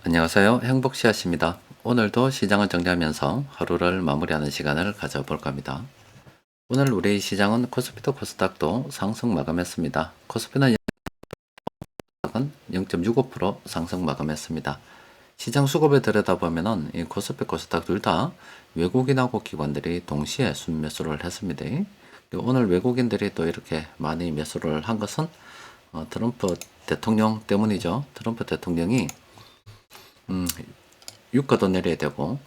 안녕하세요. 행복씨앗입니다. 오늘도 시장을 정리하면서 하루를 마무리하는 시간을 가져볼 겁니다. 오늘 우리 시장은 코스피도 코스닥도 상승 마감했습니다. 코스피는 0.65% 상승 마감했습니다. 시장 수급에 들여다보면은 이 코스피 코스닥 둘 다 외국인하고 기관들이 동시에 순매수를 했습니다. 오늘 외국인들이 또 이렇게 많이 매수를 한 것은 트럼프 대통령 때문이죠. 트럼프 대통령이 유가도 내려야 되고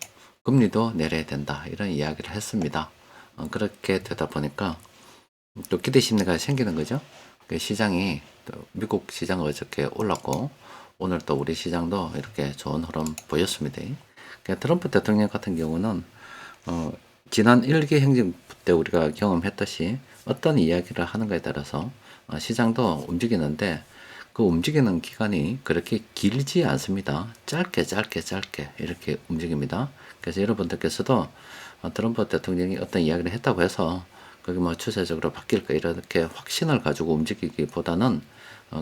금리도 내려야 된다 이런 이야기를 했습니다. 그렇게 되다 보니까 또 기대 심리가 생기는 거죠. 시장이 또 미국 시장은 어저께 올랐고 오늘 또 우리 시장도 이렇게 좋은 흐름 보였습니다. 트럼프 대통령 같은 경우는 지난 1기 행정부 때 우리가 경험했듯이 어떤 이야기를 하는가에 따라서 시장도 움직이는데 그 움직이는 기간이 그렇게 길지 않습니다. 짧게 이렇게 움직입니다. 그래서 여러분들께서도 트럼프 대통령이 어떤 이야기를 했다고 해서 그게 뭐 추세적으로 바뀔까 이렇게 확신을 가지고 움직이기보다는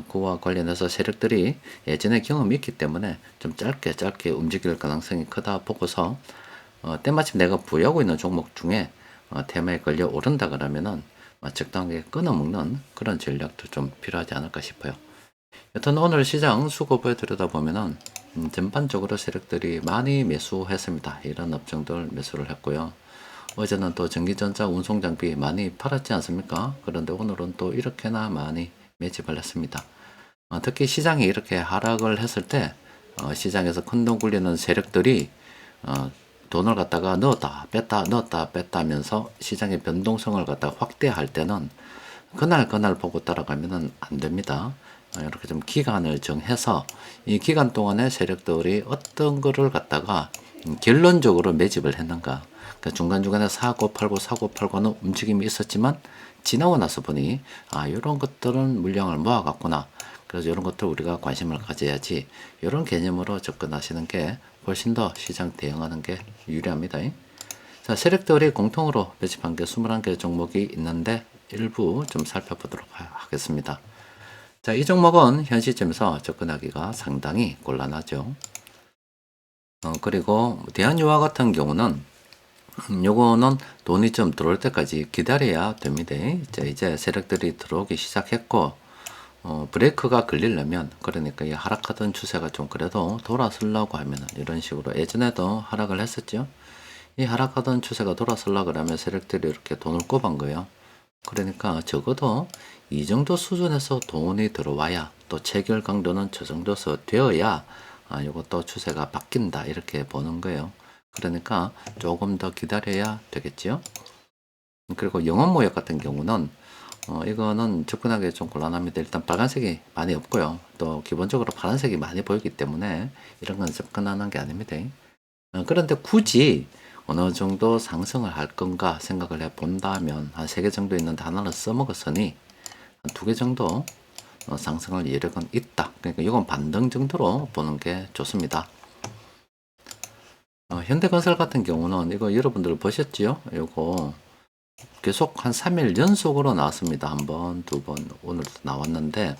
그와 관련해서 세력들이 예전에 경험이 있기 때문에 좀 짧게 움직일 가능성이 크다 보고서 때마침 내가 보유하고 있는 종목 중에 테마에 걸려 오른다 그러면은 적당하게 끊어먹는 그런 전략도 좀 필요하지 않을까 싶어요. 여튼 오늘 시장 수급을 들여다보면은 전반적으로 세력들이 많이 매수했습니다. 이런 업종들 매수를 했고요. 어제는 또 전기전자 운송장비 많이 팔았지 않습니까? 그런데 오늘은 또 이렇게나 많이 매집을 했습니다. 특히 시장이 이렇게 하락을 했을 때 시장에서 큰돈 굴리는 세력들이 돈을 갖다가 넣었다 뺐다 하면서 시장의 변동성을 갖다가 확대할 때는 그날 보고 따라가면은 안 됩니다. 이렇게 좀 기간을 정해서 이 기간 동안에 세력들이 어떤 거를 갖다가 결론적으로 매집을 했는가. 그러니까 중간중간에 사고 팔고는 움직임이 있었지만 지나고 나서 보니 이런 것들은 물량을 모아갔구나. 그래서 이런 것들 우리가 관심을 가져야지. 이런 개념으로 접근하시는 게 훨씬 더 시장 대응하는 게 유리합니다. 자, 세력들이 공통으로 매집한 게 21개 종목이 있는데 일부 좀 살펴보도록 하겠습니다. 자, 이 종목은 현 시점에서 접근하기가 상당히 곤란하죠. 그리고 대한유화 같은 경우는 요거는 돈이 좀 들어올 때까지 기다려야 됩니다. 자, 이제 세력들이 들어오기 시작했고 브레이크가 걸리려면 그러니까 이 하락하던 추세가 좀 그래도 돌아서려고 하면은 이런 식으로 예전에도 하락을 했었죠. 이 하락하던 추세가 돌아서려고 그러면 세력들이 이렇게 돈을 꼽은 거예요. 그러니까 적어도 이 정도 수준에서 돈이 들어와야 또 체결 강도는 저 정도서 되어야 이것도 추세가 바뀐다 이렇게 보는 거예요. 그러니까 조금 더 기다려야 되겠죠. 그리고 영업무역 같은 경우는 이거는 접근하기 좀 곤란합니다. 일단 빨간색이 많이 없고요. 또 기본적으로 파란색이 많이 보이기 때문에 이런 건 접근하는 게 아닙니다. 그런데 굳이 어느 정도 상승을 할 건가 생각을 해 본다면 한 3개 정도 있는데 하나를 써먹었으니 한 2개 정도 상승할 여력은 있다. 그러니까 이건 반등 정도로 보는 게 좋습니다. 현대건설 같은 경우는 이거 여러분들 보셨지요? 이거 계속 한 3일 연속으로 나왔습니다. 한 번, 두 번, 오늘도 나왔는데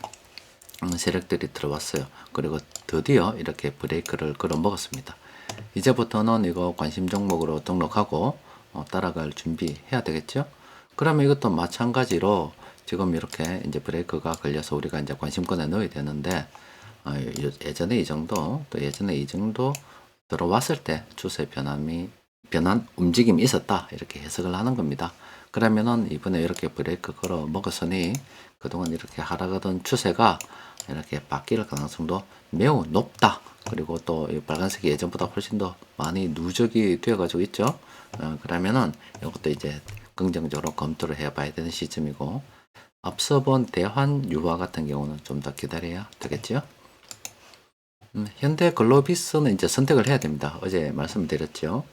세력들이 들어왔어요. 그리고 드디어 이렇게 브레이크를 걸어 먹었습니다. 이제부터는 이거 관심 종목으로 등록하고 따라갈 준비해야 되겠죠? 그러면 이것도 마찬가지로 지금 이렇게 이제 브레이크가 걸려서 우리가 이제 관심권에 넣어야 되는데 예전에 이 정도 또 예전에 이 정도 들어왔을 때 추세 변한 움직임이 있었다 이렇게 해석을 하는 겁니다. 그러면은 이번에 이렇게 브레이크 걸어 먹었으니 그동안 이렇게 하락하던 추세가 이렇게 바뀔 가능성도 매우 높다. 그리고 또 빨간색이 예전보다 훨씬 더 많이 누적이 되어 가지고 있죠. 그러면은 이것도 이제 긍정적으로 검토를 해 봐야 되는 시점이고 앞서 본 대환유화 같은 경우는 좀 더 기다려야 되겠죠. 현대글로비스는 이제 선택을 해야 됩니다. 어제 말씀드렸죠.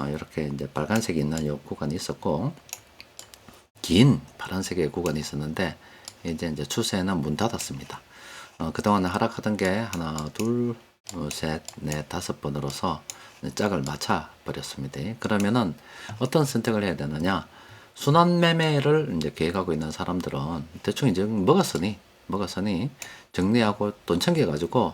이렇게 이제 빨간색이 있는 요 구간이 있었고 긴 파란색의 구간이 있었는데 이제 추세는 문 닫았습니다. 그동안 하락하던 게 하나, 둘, 셋, 넷, 5번으로서 짝을 맞춰 버렸습니다. 그러면은 어떤 선택을 해야 되느냐? 순환 매매를 이제 계획하고 있는 사람들은 대충 이제 먹었으니 정리하고 돈 챙겨 가지고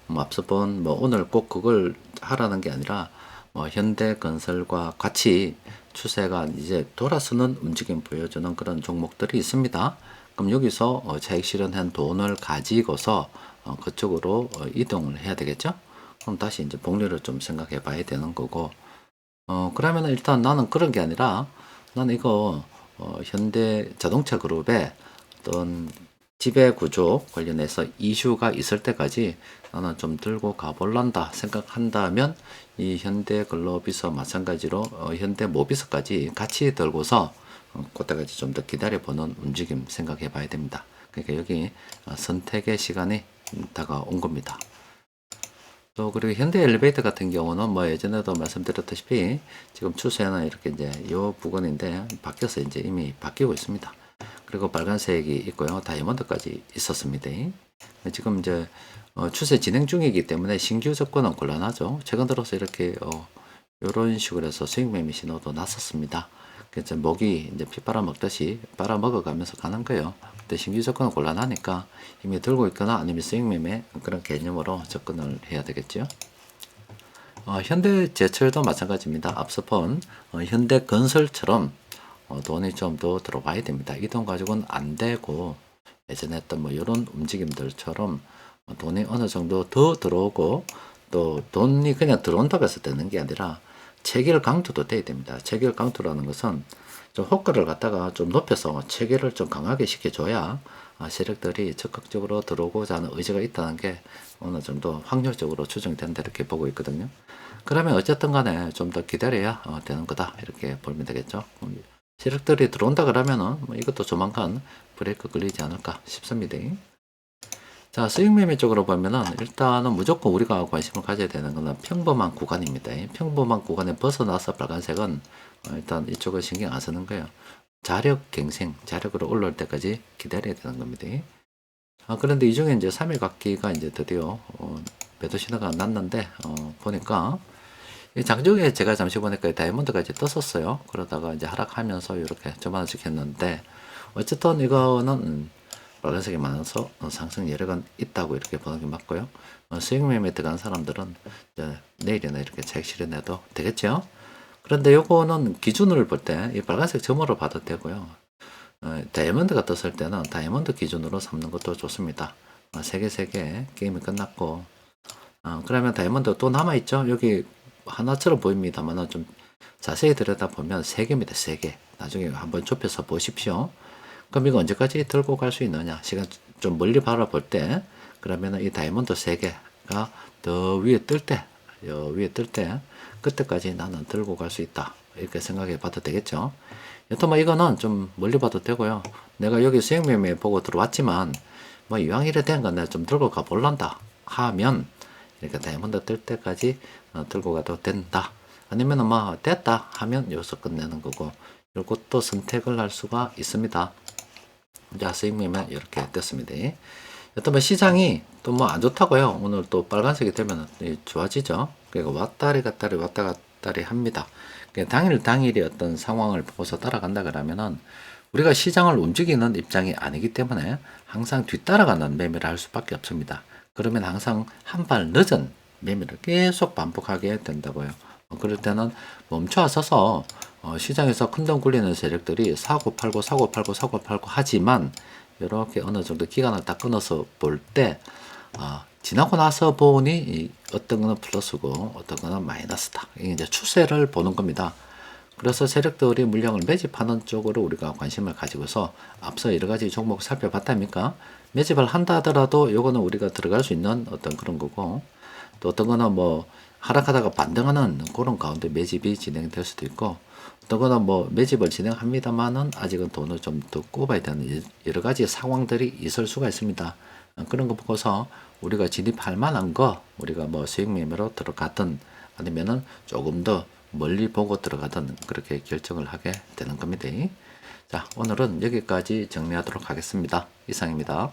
뭐 앞서 본 뭐 오늘 꼭 그걸 하라는 게 아니라 뭐 현대건설과 같이 추세가 이제 돌아서는 움직임 보여주는 그런 종목들이 있습니다. 그럼 여기서 차익 실현한 돈을 가지고서 그쪽으로 이동을 해야 되겠죠? 그럼 다시 이제 복리를 좀 생각해 봐야 되는 거고, 그러면 일단 나는 그런 게 아니라 나는 이거 현대 자동차 그룹의 어떤 지배 구조 관련해서 이슈가 있을 때까지 나는 좀 들고 가볼란다 생각한다면 이 현대글로비스 마찬가지로 현대모비스까지 같이 들고서 그때까지 좀 더 기다려보는 움직임 생각해 봐야 됩니다. 그러니까 여기 선택의 시간이 다가온 겁니다. 또 그리고 현대 엘리베이터 같은 경우는 뭐 예전에도 말씀드렸다시피 지금 추세는 이렇게 이제 요 부분인데 바뀌어서 이제 이미 바뀌고 있습니다. 그리고 빨간색이 있고요. 다이아몬드까지 있었습니다. 지금 이제 추세 진행 중이기 때문에 신규 접근은 곤란하죠. 최근 들어서 이렇게 이런 식으로 해서 수익 매매 신호도 났었습니다. 그래서 먹이 이제 피 빨아먹듯이 빨아먹어가면서 가는 거예요. 근데 신규 접근은 곤란하니까 이미 들고 있거나 아니면 수익 매매 그런 개념으로 접근을 해야 되겠죠. 현대제철도 마찬가지입니다. 앞서 본 현대건설처럼 돈이 좀 더 들어와야 됩니다. 이 돈 가지고는 안 되고 예전에 했던 뭐 이런 움직임들처럼 돈이 어느 정도 더 들어오고 또 돈이 그냥 들어온다고 해서 되는 게 아니라 체결 강도도 돼야 됩니다. 체결 강도라는 것은 좀 호가를 갖다가 좀 높여서 체결을 좀 강하게 시켜줘야 세력들이 적극적으로 들어오고자 하는 의지가 있다는 게 어느 정도 확률적으로 추정된다 이렇게 보고 있거든요. 그러면 어쨌든 간에 좀 더 기다려야 되는 거다 이렇게 보면 되겠죠. 세력들이 들어온다 그러면은 뭐 이것도 조만간 브레이크 걸리지 않을까 싶습니다. 자, 수익 매매 쪽으로 보면은 일단은 무조건 우리가 관심을 가져야 되는 것은 평범한 구간입니다. 평범한 구간에 벗어나서 빨간색은 일단 이쪽을 신경 안 쓰는 거예요. 자력 갱생, 자력으로 올라올 때까지 기다려야 되는 겁니다. 그런데 이 중에 이제 3일 각기가 이제 드디어 매도 신호가 났는데 보니까 장중에 제가 잠시 보니까 다이아몬드까지 떴었어요. 그러다가 이제 하락하면서 이렇게 좀 하나씩 했는데 어쨌든 이거는 빨간색이 많아서 상승 여력은 있다고 이렇게 보는 게 맞고요. 수익 매매 들어간 사람들은 내일이나 이렇게 차익 실현해도 되겠죠. 그런데 요거는 기준을 볼 때 이 빨간색 점으로 봐도 되고요. 다이아몬드가 떴을 때는 다이아몬드 기준으로 삼는 것도 좋습니다. 세 개 게임이 끝났고 그러면 다이아몬드 또 남아있죠. 여기 하나처럼 보입니다만 좀 자세히 들여다보면 3개입니다. 3개. 나중에 한번 좁혀서 보십시오. 그럼 이거 언제까지 들고 갈 수 있느냐? 시간 좀 멀리 바라볼 때 그러면 이 다이아몬드 3개가 더 위에 뜰 때, 그때까지 나는 들고 갈 수 있다. 이렇게 생각해 봐도 되겠죠. 여튼 뭐 이거는 좀 멀리 봐도 되고요. 내가 여기 수익 매매 보고 들어왔지만 뭐 이왕 이래 된 건 내가 좀 들고 가 볼란다 하면 이렇게 다이아몬드 뜰 때까지 들고 가도 된다. 아니면 뭐 됐다 하면 여기서 끝내는 거고 이것도 선택을 할 수가 있습니다. 자, 수익 매매 이렇게 됐습니다. 여튼 뭐 시장이 또 뭐 안 좋다고요. 오늘 또 빨간색이 되면 좋아지죠. 그러니까 왔다리 갔다리 왔다 갔다리 합니다. 그러니까 당일이 어떤 상황을 보고서 따라간다 그러면은 우리가 시장을 움직이는 입장이 아니기 때문에 항상 뒤따라가는 매매를 할 수밖에 없습니다. 그러면 항상 한 발 늦은 매매를 계속 반복하게 된다고요. 그럴 때는 멈춰서서 시장에서 큰돈 굴리는 세력들이 사고 팔고 하지만 이렇게 어느 정도 기간을 딱 끊어서 볼 때 지나고 나서 보니 어떤 거는 플러스고 어떤 거는 마이너스다. 이게 이제 추세를 보는 겁니다. 그래서 세력들이 물량을 매집하는 쪽으로 우리가 관심을 가지고서 앞서 여러 가지 종목 살펴봤다니까 매집을 한다 하더라도 요거는 우리가 들어갈 수 있는 어떤 그런 거고 또 어떤 거는 뭐 하락하다가 반등하는 그런 가운데 매집이 진행될 수도 있고 어떤 거는 뭐 매집을 진행합니다만은 아직은 돈을 좀 더 꼽아야 되는 여러 가지 상황들이 있을 수가 있습니다. 그런 거 보고서 우리가 진입할 만한 거 우리가 뭐 수익 매매로 들어가든 아니면은 조금 더 멀리 보고 들어가든 그렇게 결정을 하게 되는 겁니다. 자, 오늘은 여기까지 정리하도록 하겠습니다. 이상입니다.